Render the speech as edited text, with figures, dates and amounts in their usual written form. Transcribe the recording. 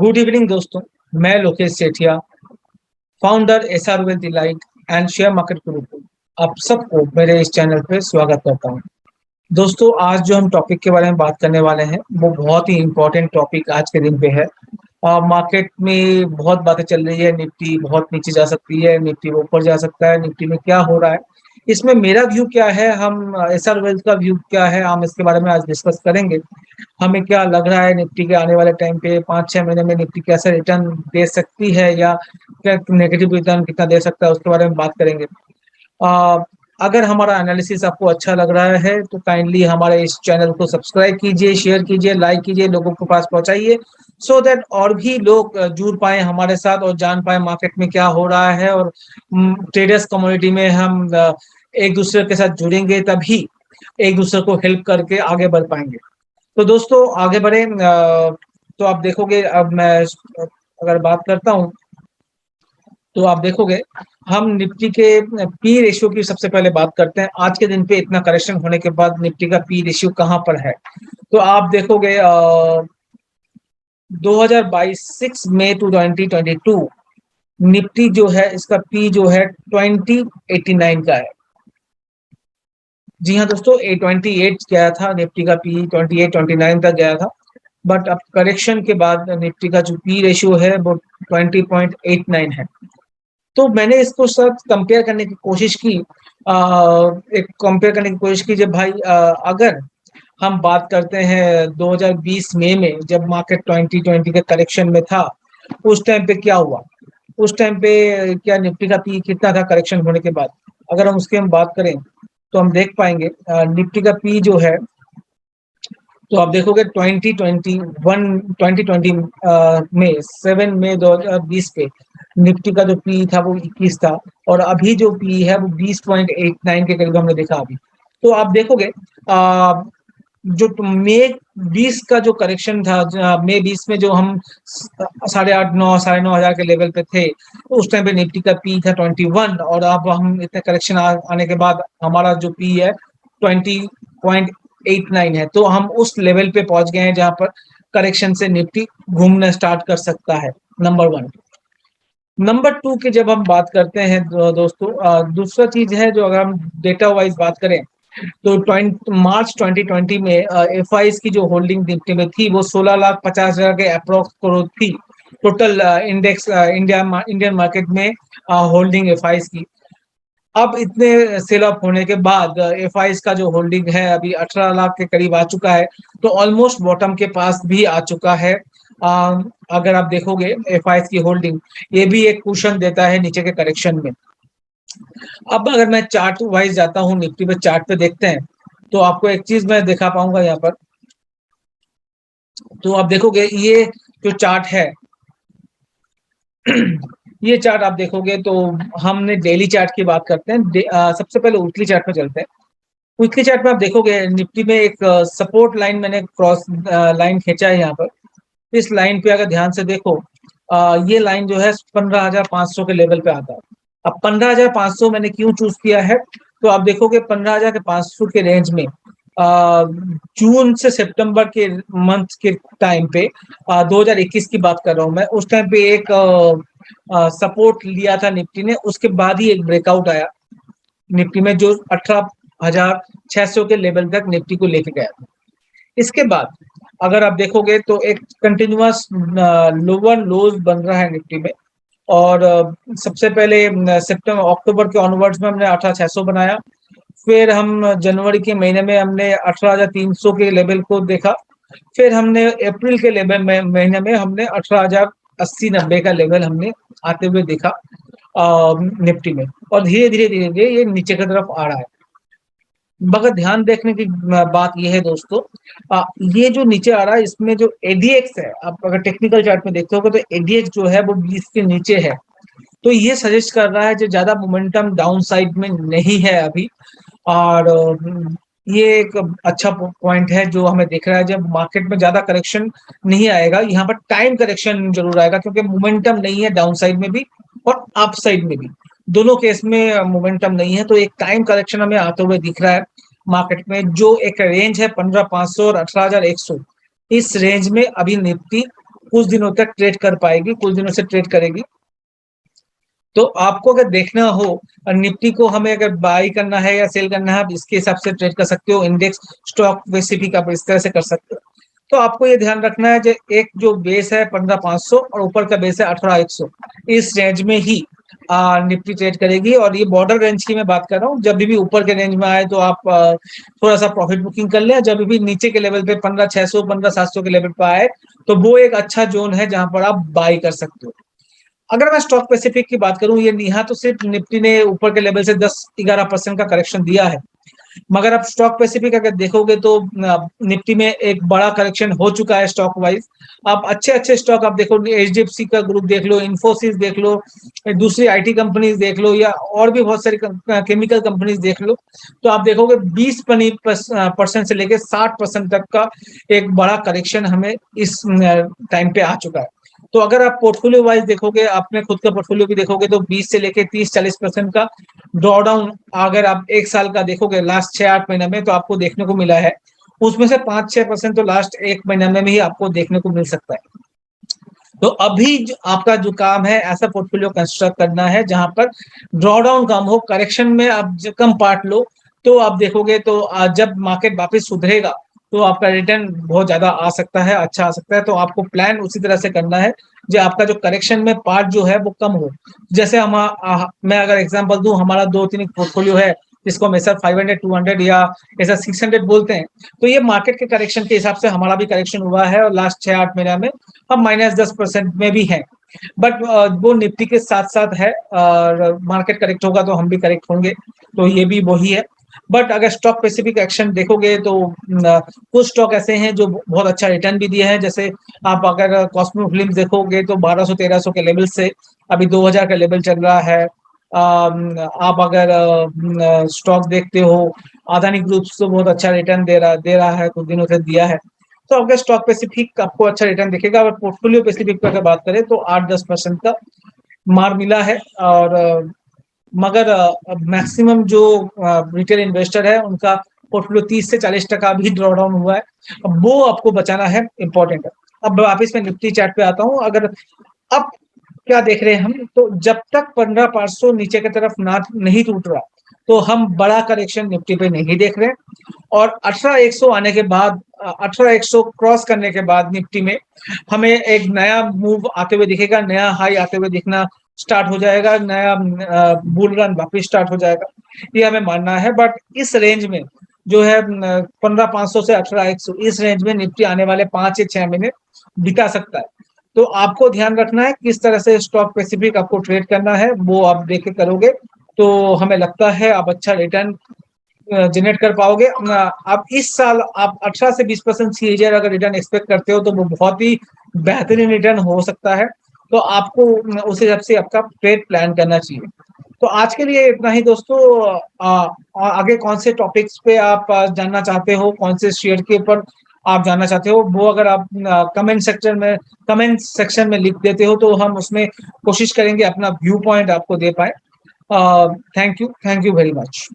Good evening दोस्तों। मैं Lokesh Sethia, founder SR wealth elite and share market group, आप सबको मेरे इस चैनल पे स्वागत करता हूँ। दोस्तों, आज जो हम टॉपिक के बारे में बात करने वाले हैं वो बहुत ही इम्पोर्टेंट टॉपिक आज के दिन पे है। मार्केट में बहुत बातें चल रही है, निफ्टी बहुत नीचे जा सकती है, निफ्टी ऊपर जा सकता है, निफ्टी में क्या हो रहा है, इसमें मेरा व्यू क्या है, हम एसआर वेल्थ का व्यू क्या है, हम इसके बारे में आज डिस्कस करेंगे। हमें क्या लग रहा है निफ्टी के आने वाले टाइम पे 5-6 महीने में निफ्टी कैसे रिटर्न दे सकती है या क्या नेगेटिव रिटर्न कितना दे सकता है, उसके बारे में बात करेंगे। अ, अगर हमारा एनालिसिस आपको अच्छा लग रहा है तो काइंडली हमारे इस चैनल को सब्सक्राइब कीजिए, शेयर कीजिए, लाइक कीजिए, लोगों के पास पहुंचाइए, सो दैट और भी लोग जुड़ पाए हमारे साथ और जान पाए मार्केट में क्या हो रहा है। और ट्रेडर्स कम्युनिटी में हम एक दूसरे के साथ जुड़ेंगे, तभी एक दूसरे को हेल्प करके आगे बढ़ पाएंगे। तो दोस्तों, आगे बढ़े। तो आप देखोगे, अब मैं अगर बात करता हूँ तो आप देखोगे हम निफ्टी के पी रेशियो की सबसे पहले बात करते हैं। आज के दिन पे इतना करेक्शन होने के बाद निफ्टी का पी रेशियो कहाँ पर है, तो आप देखोगे 2022 6 मई टू 2022 निफ्टी जो है इसका पी जो है 2089 का है। जी हाँ दोस्तों, 28 गया था निफ्टी का पी, 28-29 तक गया था। बट अब करेक्शन के बाद निफ्टी का जो पी रेशियो है वो 20.89 है। तो मैंने इसको साथ कंपेयर करने की कोशिश की। एक कंपेयर करने की कोशिश की जब भाई, अगर हम बात करते हैं 2020 मई में जब मार्केट 2020 के करेक्शन में था, उस टाइम पे क्या हुआ, उस टाइम पे क्या निफ्टी का पी कितना था करेक्शन होने के बाद। अगर हम उसकी हम बात करें तो हम देख पाएंगे निफ्टी का पी जो है, तो आप देखोगे 2020 में 7 मई 2020 पे निफ्टी का जो पी था वो 21 था, और अभी जो पी है वो 20.89 के करीब हमने देखा अभी। तो आप देखोगे जो मई 20 का जो करेक्शन था, मई 20 में जो हम 8,500-9,500 के लेवल पे थे, उस टाइम पे निफ्टी का पी था 21, और अब हम इतने करेक्शन आने के बाद हमारा जो पी है 20.89 है। तो हम उस लेवल पे पहुंच गए हैं जहां पर करेक्शन से निफ्टी घूमना स्टार्ट कर सकता है। Number one. नंबर टू की जब हम बात करते हैं दोस्तों, दूसरा चीज है जो अगर हम डेटा वाइज बात करें तो मार्च 2020 में एफ की जो होल्डिंग निफ्टी में थी वो 16,50,000 के अप्रोक्स करोड़ थी। टोटल इंडेक्स इंडियन मार्केट में होल्डिंग एफ की। अब इतने सेल ऑफ होने के बाद एफ का जो होल्डिंग है अभी 18 लाख के करीब आ चुका है, तो ऑलमोस्ट बॉटम के पास भी आ चुका है। अगर आप देखोगे एफ की होल्डिंग, ये भी एक कुशन देता है नीचे के करेक्शन में। अब अगर मैं चार्ट वाइज जाता हूँ, निफ्टी पे चार्ट पे देखते हैं तो आपको एक चीज मैं दिखा पाऊंगा यहाँ पर। तो आप देखोगे ये जो चार्ट है ये चार्ट आप देखोगे तो हमने डेली चार्ट की बात करते हैं। सबसे पहले वीकली चार्ट पे चलते हैं। वीकली चार्ट में आप देखोगे निफ्टी में एक सपोर्ट लाइन मैंने क्रॉस लाइन खींचा है यहाँ पर। इस लाइन पे अगर ध्यान से देखो, ये लाइन जो है 15,500 के लेवल पे आता है। अब 15,500 मैंने क्यों चूज किया है, तो आप देखोगे 15,500 के रेंज में जून से सितंबर के मंथ के टाइम पे 2021 की बात कर रहा हूँ मैं, उस टाइम पे एक सपोर्ट लिया था निफ्टी ने, उसके बाद ही एक ब्रेकआउट आया निफ्टी में जो 18,600 के लेवल तक निफ्टी को लेके गया था। इसके बाद अगर आप देखोगे तो एक कंटिन्यूअस लोअर लोज बन रहा है निफ्टी में। और सबसे पहले सितंबर अक्टूबर के ऑनवर्ड्स में हमने 18,600 बनाया। फिर हम जनवरी के महीने में हमने 18,300 के लेवल को देखा। फिर हमने अप्रैल के लेवल में महीने में हमने 18,080-90 का लेवल हमने आते हुए देखा निफ्टी में, और धीरे धीरे धीरे धीरे ये नीचे की तरफ आ रहा है। मगर ध्यान देखने की बात यह है दोस्तों, ये जो नीचे आ रहा है इसमें जो एडीएक्स है, आप अगर टेक्निकल चार्ट में देखते हो तो एडीएक्स जो है वो 20 के नीचे है। तो ये सजेस्ट कर रहा है जो ज्यादा मोमेंटम डाउन साइड में नहीं है अभी। और ये एक अच्छा पॉइंट है जो हमें दिख रहा है। जब मार्केट में ज्यादा करेक्शन नहीं आएगा, यहाँ पर टाइम करेक्शन जरूर आएगा, क्योंकि मोमेंटम नहीं है डाउन साइड में भी और अप साइड में भी, दोनों केस में मोमेंटम नहीं है। तो एक टाइम करेक्शन हमें आते हुए दिख रहा है मार्केट में। जो एक रेंज है 15,500 और 18,100, इस रेंज में अभी निफ्टी कुछ दिनों तक ट्रेड कर पाएगी, कुछ दिनों से ट्रेड करेगी। तो आपको अगर देखना हो और निफ्टी को हमें अगर बाई करना है या सेल करना है, आप इसके हिसाब से ट्रेड कर सकते हो। इंडेक्स स्टॉक स्पेसिफिक आप इस तरह से कर सकते हो। तो आपको ये ध्यान रखना है, जो एक जो बेस है 15,500 और ऊपर का बेस है 18,100, इस रेंज में ही निफ्टी ट्रेड करेगी। और ये बॉर्डर रेंज की मैं बात कर रहा हूँ। जब भी ऊपर के रेंज में आए तो आप थोड़ा सा प्रॉफिट बुकिंग कर लें। जब भी नीचे के लेवल पे 15,600 15,700 के लेवल पे आए तो वो एक अच्छा जोन है जहां पर आप बाई कर सकते हो। अगर मैं स्टॉक स्पेसिफिक की बात करूं, ये यहाँ तो सिर्फ निफ्टी ने ऊपर के लेवल से 10-11% का करेक्शन दिया है, मगर आप स्टॉक स्पेसिफिक अगर देखोगे तो निफ्टी में एक बड़ा करेक्शन हो चुका है स्टॉक वाइज। आप अच्छे अच्छे स्टॉक आप देखो, एचडीएफसी का ग्रुप देख लो, इन्फोसिस देख लो, दूसरी आईटी कंपनीज देख लो, या और भी बहुत सारी केमिकल कंपनीज देख लो, तो आप देखोगे 20% से लेकर 60% तक का एक बड़ा करेक्शन हमें इस टाइम पे आ चुका है। तो अगर आप पोर्टफोलियो वाइज देखोगे, अपने खुद का पोर्टफोलियो भी देखोगे, तो 20 से लेके 30-40% का ड्रॉ डाउन अगर आप एक साल का देखोगे लास्ट 6-8 महीने में, तो आपको देखने को मिला है। उसमें से 5-6% तो लास्ट एक महीने में ही आपको देखने को मिल सकता है। तो अभी आपका जो काम है, ऐसा पोर्टफोलियो कंस्ट्रक्ट करना है जहां पर ड्रॉ डाउन कम हो, करेक्शन में आप कम पार्ट लो। तो आप देखोगे तो जब मार्केट वापस सुधरेगा तो आपका रिटर्न बहुत ज्यादा आ सकता है, अच्छा आ सकता है। तो आपको प्लान उसी तरह से करना है जो आपका जो करेक्शन में पार्ट जो है वो कम हो। जैसे मैं अगर एग्जांपल दूं, हमारा 2-3 पोर्टफोलियो है जिसको हम ऐसा 500 200 या ऐसा 600 बोलते हैं। तो ये मार्केट के करेक्शन के हिसाब से हमारा भी करेक्शन हुआ है, और लास्ट 6-8 महीने में हम -10% में भी हैं। बट वो निफ्टी के साथ साथ है, और मार्केट करेक्ट होगा तो हम भी करेक्ट होंगे। तो ये भी वही है। बट अगर स्टॉक स्पेसिफिक एक्शन देखोगे तो कुछ स्टॉक ऐसे हैं जो बहुत अच्छा रिटर्न भी दिए हैं। जैसे आप अगर कॉस्मो फिल्म देखोगे तो 1200-1300 के लेवल से अभी 2000 का लेवल चल रहा है। आप अगर स्टॉक देखते हो, अदानी ग्रुप तो बहुत अच्छा रिटर्न दे रहा है, कुछ दिनों से दिया है। तो अगर स्टॉक स्पेसिफिक आपको अच्छा रिटर्न दिखेगा, अगर पोर्टफोलियो स्पेसिफिक पर अगर बात करें तो 8-10% का मार मिला है। और मगर मैक्सिमम जो रिटेल इन्वेस्टर है उनका पोर्टफोलियो 30 से 40% भी ड्रॉ डाउन हुआ है। अब वो आपको बचाना है, इंपॉर्टेंट है। अब वापिस में निफ्टी चार्ट पे आता हूँ। अगर अब क्या देख रहे हैं हम, तो जब तक 15,500 नीचे की तरफ ना नहीं टूट रहा, तो हम बड़ा करेक्शन निफ्टी पे नहीं देख रहे। और 18,100 आने के बाद, 18,100 क्रॉस करने के बाद निफ्टी में हमें एक नया मूव आते हुए दिखेगा, नया हाई आते हुए दिखना स्टार्ट हो जाएगा, नया बुल रन वापिस स्टार्ट हो जाएगा, ये हमें मानना है। बट इस रेंज में जो है 15,500 से 18,100, इस रेंज में निफ्टी आने वाले 5 या 6 महीने बिता सकता है। तो आपको ध्यान रखना है किस तरह से स्टॉक स्पेसिफिक आपको ट्रेड करना है, वो आप देख के करोगे तो हमें लगता है आप अच्छा रिटर्न जनरेट कर पाओगे। आप इस साल आप 18 से 20% सीएजीआर अगर रिटर्न एक्सपेक्ट करते हो तो वो बहुत ही बेहतरीन रिटर्न हो सकता है। तो आपको उस हिसाब से आपका ट्रेड प्लान करना चाहिए। तो आज के लिए इतना ही दोस्तों। आगे कौन से टॉपिक्स पे आप जानना चाहते हो, कौन से शेयर के ऊपर आप जानना चाहते हो, वो अगर आप कमेंट सेक्शन में लिख देते हो तो हम उसमें कोशिश करेंगे अपना व्यू पॉइंट आपको दे पाए। Thank you very much.